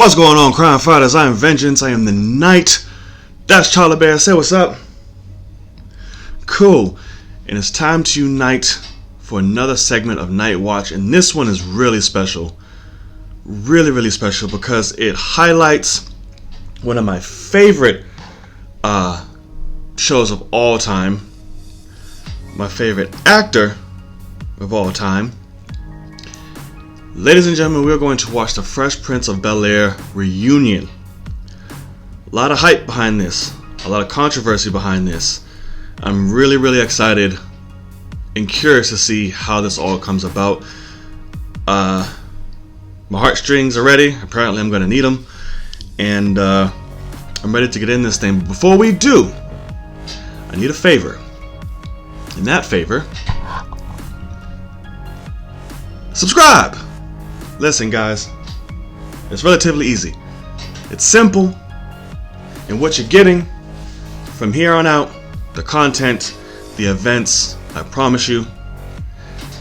What's going on, crime fighters? I am Vengeance. I am the Knight. That's Charlie Bear. Say what's up. Cool. And it's time to unite for another segment of Night Watch. And this one is really special. Really special because it highlights one of my favorite shows of all time. My favorite actor of all time. Ladies and gentlemen, we're going to watch the Fresh Prince of BEL-AIR reunion. A lot of hype behind this. A lot of controversy behind this. I'm really excited and curious to see how this all comes about. My heartstrings are ready. Apparently I'm going to need them. And I'm ready to get in this thing. But before we do, I need a favor. And that favor, subscribe! Listen guys, it's relatively easy. It's simple. And what you're getting from here on out, the content, the events, I promise you,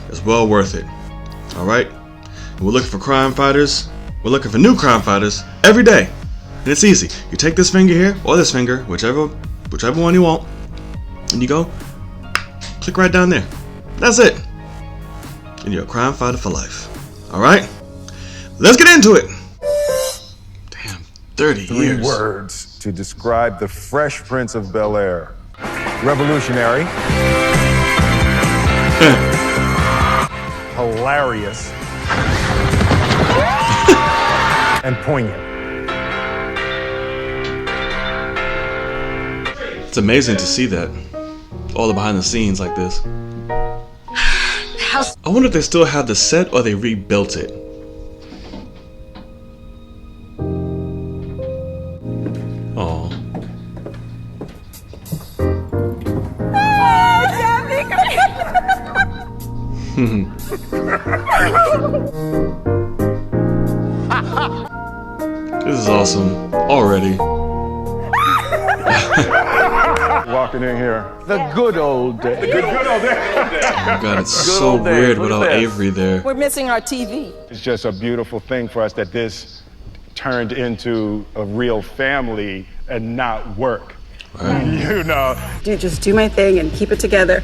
is well worth it. Alright? We're looking for crime fighters. We're looking for new crime fighters every day. And it's easy. You take this finger here, or this finger, whichever one you want, and you go, click right down there. That's it. And you're a crime fighter for life. Alright? Let's get into it. Damn, 30 years. 3 words to describe the Fresh Prince of BEL-AIR. Revolutionary. Hilarious. And poignant. It's amazing to see that. All the behind the scenes like this. I wonder if they still have the set or they rebuilt it. Oh. This is awesome already. Walking in here. The good old days. The good old days. Oh God, it's so weird without Avery there. We're missing our TV. It's just a beautiful thing for us that this turned into a real family and not work. Right. You know. Just do my thing and keep it together.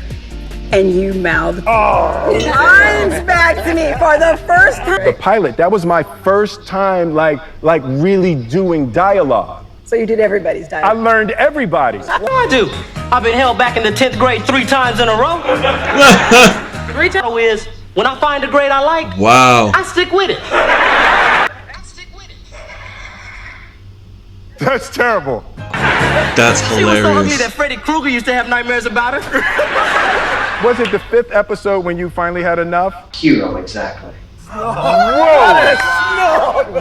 And you mouth lines back to me for the first time. The pilot, that was my first time like really doing dialogue. So you did everybody's I dialogue. learned everybody's. What do I do? I've been held back in the 10th grade 3 times in a row. 3 times is when I find a grade I like, Wow. I stick with it. That's terrible. That's She was so ugly hilarious. that Freddy Krueger used to have nightmares about her. Was it the 5th episode when you finally had enough? Hero, exactly. Whoa!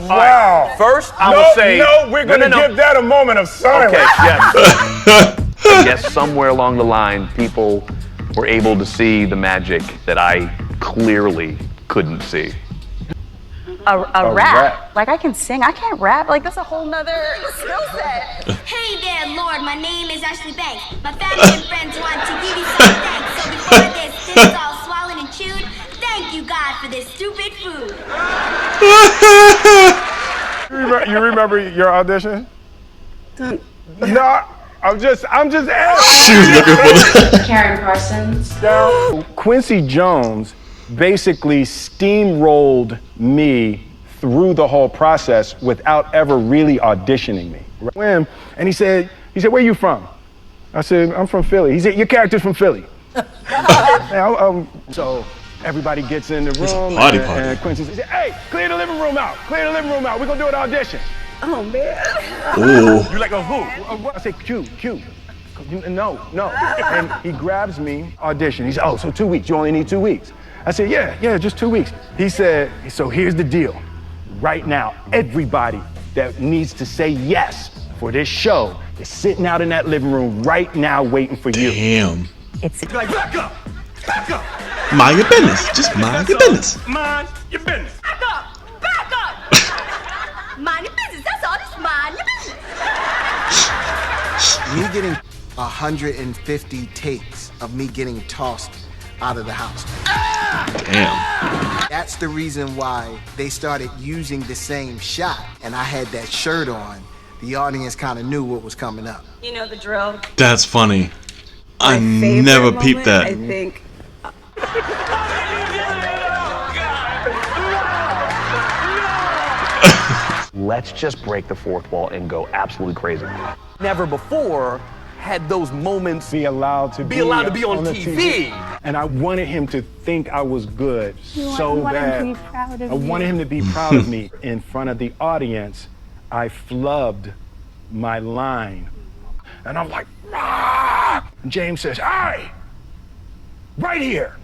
Wow. First, I would say... No, we're going to give that a moment of silence. Okay, yes. Yes, somewhere along the line, people were able to see the magic that I clearly couldn't see. A rap. Like, I can sing. I can't rap. Like, that's a whole nother skill set. Hey there, Lord, my name is Ashley Banks. My family and friends want to give you some thanks. So before this is all swallowed and chewed, thank you, God, for this stupid food. You remember your audition? No, I'm just asking. She was looking for the Karen Parsons. Quincy Jones basically steamrolled me through the whole process without ever really auditioning me. And he said, where you from? I said, I'm from Philly. He said, your character's from Philly. So everybody gets in the room and Quincy says, hey, clear the living room out. Clear the living room out. We're going to do an audition. Oh, man. Ooh. You're like, who? I say, Q. No. And he grabs me, audition. He said, oh, so 2 weeks. You only need 2 weeks. I said, yeah, just 2 weeks. He said, so here's the deal. Right now, everybody that needs to say yes for this show is sitting out in that living room right now waiting for you. Damn. It's Like, back up. Mind your business. Just mind your business. Mind your business. Back up! Mind your business, that's all, just mind your business. Me getting 150 takes of me getting tossed out of the house. Damn. That that's the reason why they started using the same shot, and I had that shirt on. The audience kind of knew what was coming up. You know the drill. That's funny. I My favorite never peeped moment, that. I think. Let's just break the fourth wall and go absolutely crazy. Never before had those moments Be allowed to be on the TV. And I wanted him to think I was good so bad. him to be proud of I wanted him to be proud of me. In front of the audience, I flubbed my line. And I'm like, ah! And James says, "Hey, right here."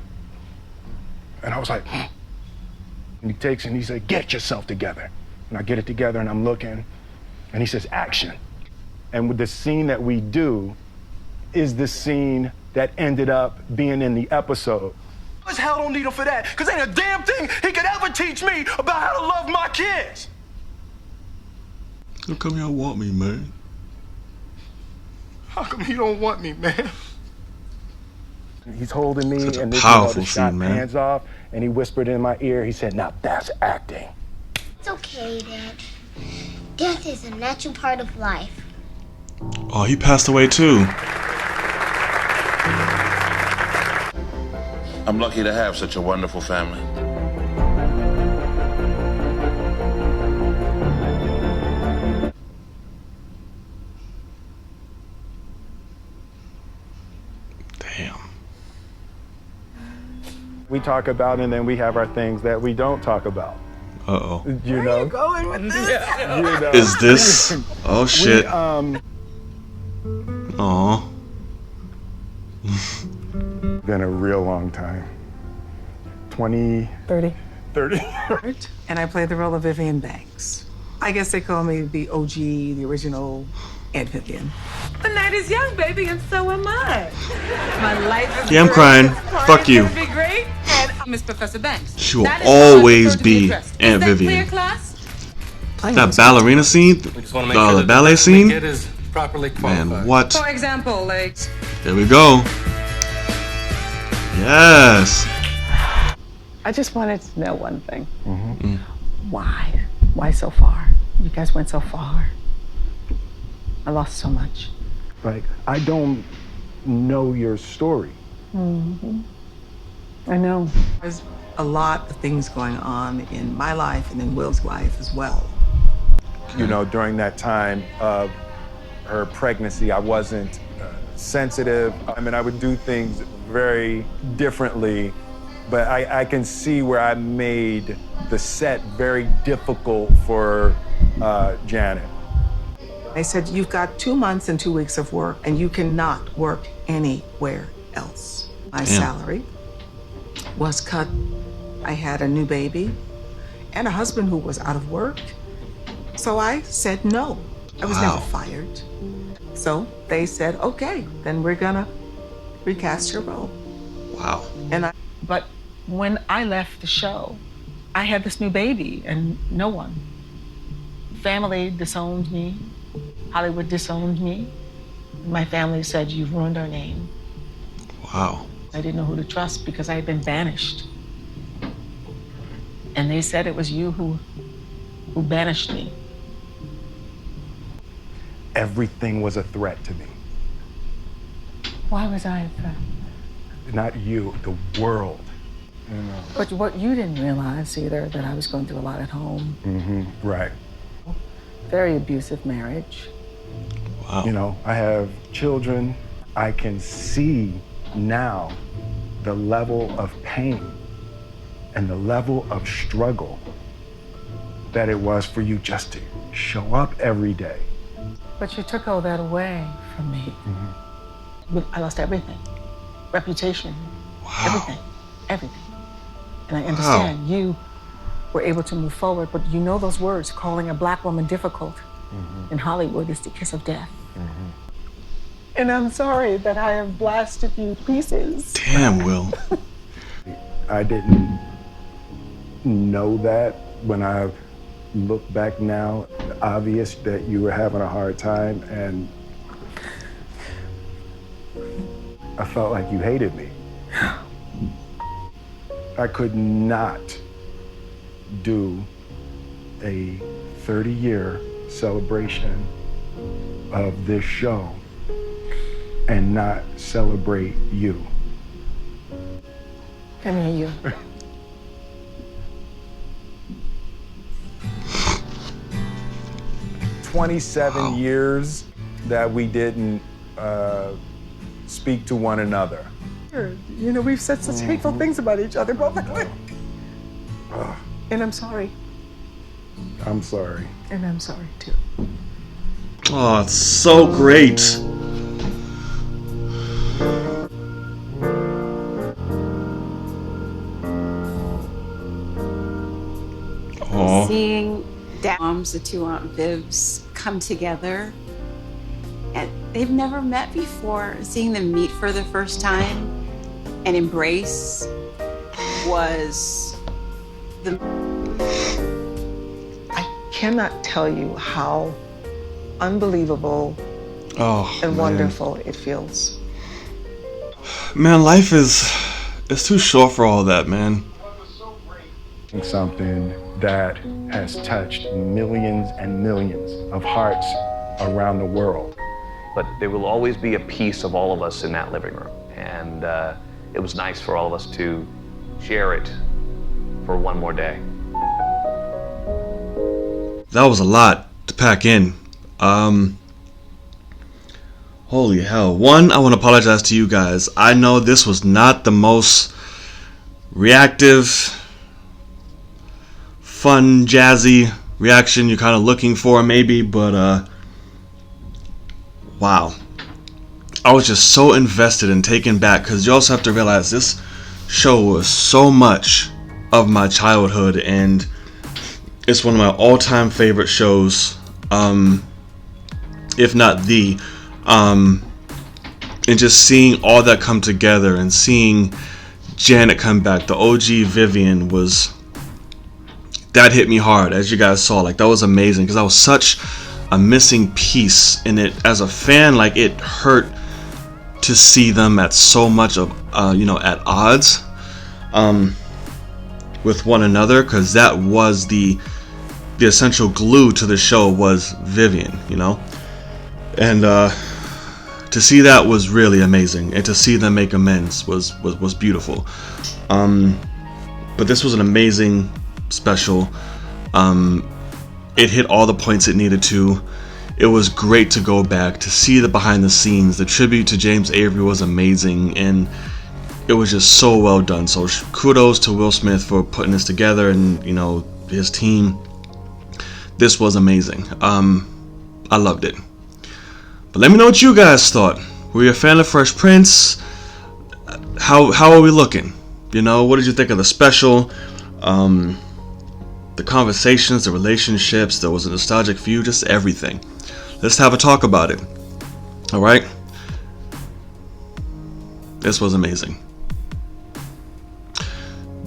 And I was like, and he takes it and he said, "Get yourself together." And I get it together and I'm looking, and he says, "Action." And with the scene that we do is the scene that ended up being in the episode. His hell don't need him for that, because ain't a damn thing he could ever teach me about how to love my kids. How come y'all want me, man? How come he don't want me, man? He's holding me Such a and this powerful the shot scene, man. hands off, and he whispered in my ear, he said, "Now that's acting." It's okay, Dad. Death is a natural part of life. Oh, he passed away too. I'm lucky to have such a wonderful family. Damn. We talk about, and then we have our things that we don't talk about. Uh-oh. You know? Going with this? You know? Is this? Oh, shit. We, Aw. been a real long time. 30. And I play the role of Vivian Banks. I guess they call me the OG, the original Aunt Vivian. The night is young, baby, and so am I. My life is Yeah, I'm great. crying. Party's Fuck you. gonna be great. And Miss Professor Banks. She will That is how I always prefer to be addressed. Aunt Is that Vivian. clear, class? That ballerina scene, the ballet scene. Man, what? For example, like... There we go. Yes. I just wanted to know one thing. Why? Why so far? You guys went so far. I lost so much. Like, I don't know your story. I know. There's a lot of things going on in my life and in Will's life as well. You know, during that time of her pregnancy, I wasn't sensitive. I mean, I would do things very differently, but I can see where I made the set very difficult for Janet. They said, you've got 2 months and 2 weeks of work, and you cannot work anywhere else. My salary was cut. I had a new baby and a husband who was out of work. So I said no. I was never fired. So they said, okay, then we're gonna recast your role. Wow. But when I left the show, I had this new baby and no one. Family disowned me. Hollywood disowned me. My family said, you've ruined our name. Wow. I didn't know who to trust because I had been banished. And they said it was you who banished me. Everything was a threat to me. Why was I a threat? Not you, the world. You know. But what you didn't realize either, that I was going through a lot at home. Right. Very abusive marriage. Wow. You know, I have children. I can see now the level of pain and the level of struggle that it was for you just to show up every day. But you took all that away from me. I lost everything. Reputation. Wow. Everything. And I understand you were able to move forward, but you know those words, calling a black woman difficult in Hollywood is the kiss of death. And I'm sorry that I have blasted you to pieces. Damn, Will. I didn't know that when I look back now. Obvious that you were having a hard time, and I felt like you hated me. I could not do a 30-year celebration of this show and not celebrate you. Come here, you. 27 years that we didn't speak to one another. You know, we've said such hateful things about each other publicly. And I'm sorry. I'm sorry. And I'm sorry, too. Oh, it's so great. Oh. Seeing the two Aunt Vivs come together, and they've never met before. Seeing them meet for the first time and embrace was the... I cannot tell you how unbelievable and wonderful it feels. Man, life is too short for all that, man. Something that has touched millions and millions of hearts around the world. But there will always be a piece of all of us in that living room. And it was nice for all of us to share it for one more day. That was a lot to pack in. Holy hell. One, I want to apologize to you guys. I know this was not the most reactive, fun, jazzy reaction you're kind of looking for maybe, but wow. I was just so invested and taken back, because you also have to realize this show was so much of my childhood, and it's one of my all-time favorite shows, if not the, and just seeing all that come together and seeing Janet come back, the OG Vivian, that hit me hard, as you guys saw. Like, that was amazing, because that was such a missing piece in it. As a fan, like, it hurt to see them at so much of, at odds with one another, because that was the essential glue to the show, was Vivian, and to see that was really amazing, and to see them make amends was beautiful. But this was an amazing special. It hit all the points it needed to. It was great to go back to see the behind the scenes. The tribute to James Avery was amazing, and it was just so well done. So kudos to Will Smith for putting this together, and his team. This was amazing. I loved it. But let me know what you guys thought. Were you a fan of Fresh Prince? How are we looking? What did you think of the special? The conversations, the relationships, there was a nostalgic view, just everything. Let's have a talk about it. Alright? This was amazing.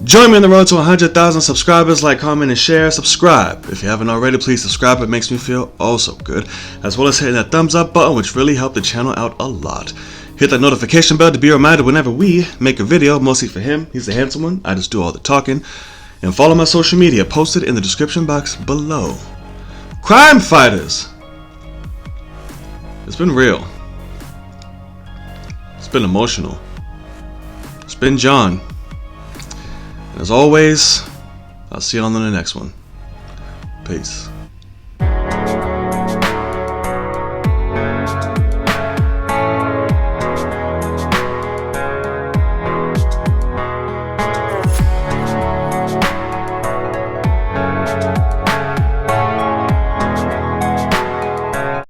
Join me on the road to 100,000 subscribers. Like, comment, and share. Subscribe. If you haven't already, please subscribe. It makes me feel oh so good. As well as hitting that thumbs up button, which really helped the channel out a lot. Hit that notification bell to be reminded whenever we make a video, mostly for him. He's the handsome one. I just do all the talking. And follow my social media posted in the description box below. Crime Fighters! It's been real. It's been emotional. It's been John. And as always, I'll see you on the next one. Peace.